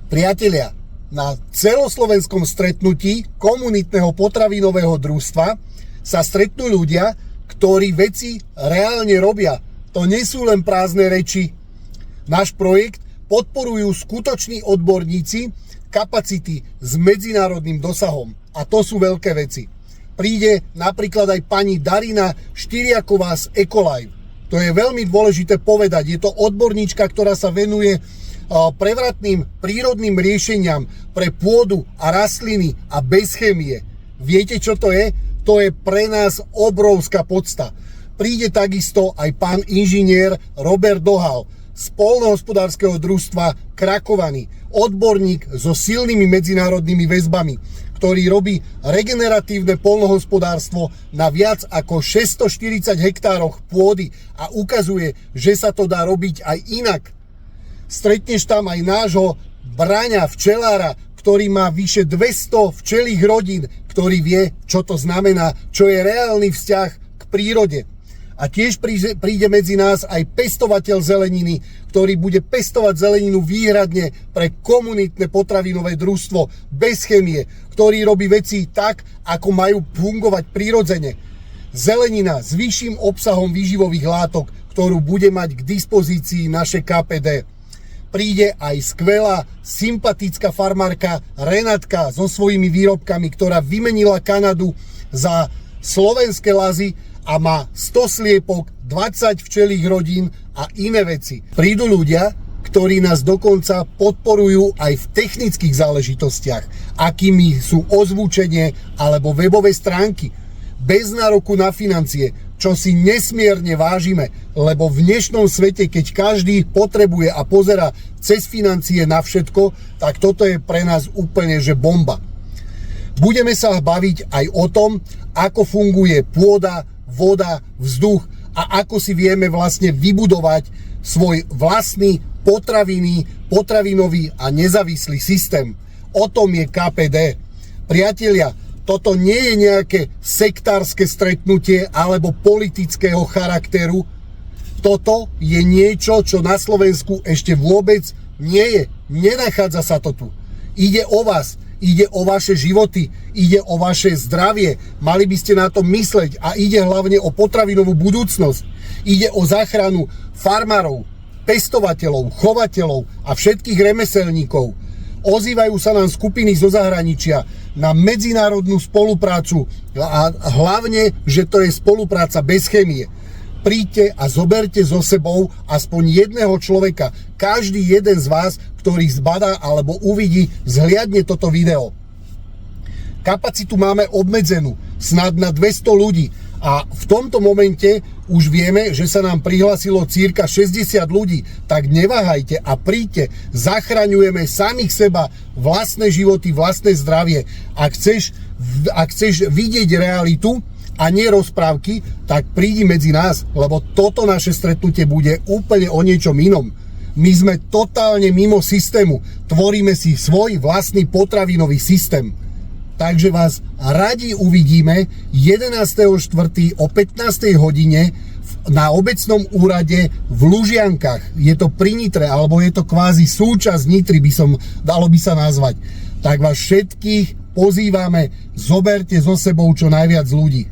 Priatelia, na celoslovenskom stretnutí komunitného potravinového družstva sa stretnú ľudia, ktorí veci reálne robia. To nie sú len prázdne reči. Náš projekt podporujú skutoční odborníci, kapacity s medzinárodným dosahom. A to sú veľké veci. Príde napríklad aj pani Darina Štyriaková z Ecolife. To je veľmi dôležité povedať. Je to odborníčka, ktorá sa venuje prevratným prírodným riešeniam pre pôdu a rastliny a bez chémie. Viete, čo to je? To je pre nás obrovská podsta. Príde takisto aj pán inžinier Robert Dohal z poľnohospodárskeho družstva Krakovany, odborník so silnými medzinárodnými väzbami, ktorý robí regeneratívne poľnohospodárstvo na viac ako 640 hektároch pôdy a ukazuje, že sa to dá robiť aj inak. Stretneš tam aj nášho Braňa, včelára, ktorý má vyše 200 včelých rodín, ktorý vie, čo to znamená, čo je reálny vzťah k prírode. A tiež príde medzi nás aj pestovateľ zeleniny, ktorý bude pestovať zeleninu výhradne pre komunitné potravinové družstvo bez chemie, ktorý robí veci tak, ako majú fungovať prirodzene. Zelenina s vyšším obsahom výživových látok, ktorú bude mať k dispozícii naše KPD. Príde aj skvelá, sympatická farmárka Renátka so svojimi výrobkami, ktorá vymenila Kanadu za slovenské lazy a má 100 sliepok, 20 včelých rodín a iné veci. Prídu ľudia, ktorí nás dokonca podporujú aj v technických záležitostiach, akými sú ozvučenie alebo webové stránky, bez nároku na financie, čo si nesmierne vážime, lebo v dnešnom svete, keď každý potrebuje a pozerá cez financie na všetko, tak toto je pre nás úplne že bomba. Budeme sa baviť aj o tom, ako funguje pôda, voda, vzduch a ako si vieme vlastne vybudovať svoj vlastný potravinový a nezávislý systém. O tom je KPD. Priatelia, toto nie je nejaké sektárske stretnutie alebo politického charakteru. Toto je niečo, čo na Slovensku ešte vôbec nie je. Nenachádza sa to tu. Ide o vás, ide o vaše životy, ide o vaše zdravie. Mali by ste na to mysleť a ide hlavne o potravinovú budúcnosť. Ide o záchranu farmárov, pestovateľov, chovateľov a všetkých remeselníkov. Ozývajú sa nám skupiny zo zahraničia na medzinárodnú spoluprácu a hlavne, že to je spolupráca bez chémie. Príďte a zoberte so sebou aspoň jedného človeka, každý jeden z vás, ktorý zbadá alebo uvidí, zhliadne toto video. Kapacitu máme obmedzenú, snad na 200 ľudí a v tomto momente už vieme, že sa nám prihlásilo cirka 60 ľudí, tak neváhajte a príďte, zachraňujeme samých seba, vlastné životy, vlastné zdravie. Ak chceš vidieť realitu a nie rozprávky, tak prídi medzi nás, lebo toto naše stretnutie bude úplne o niečom inom. My sme totálne mimo systému, tvoríme si svoj vlastný potravinový systém. Takže vás radi uvidíme 11.4. o 15. hodine na obecnom úrade v Lužiankach. Je to pri Nitre, alebo je to kvázi súčasť Nitry, dalo by sa nazvať. Tak vás všetkých pozývame, zoberte so sebou čo najviac ľudí.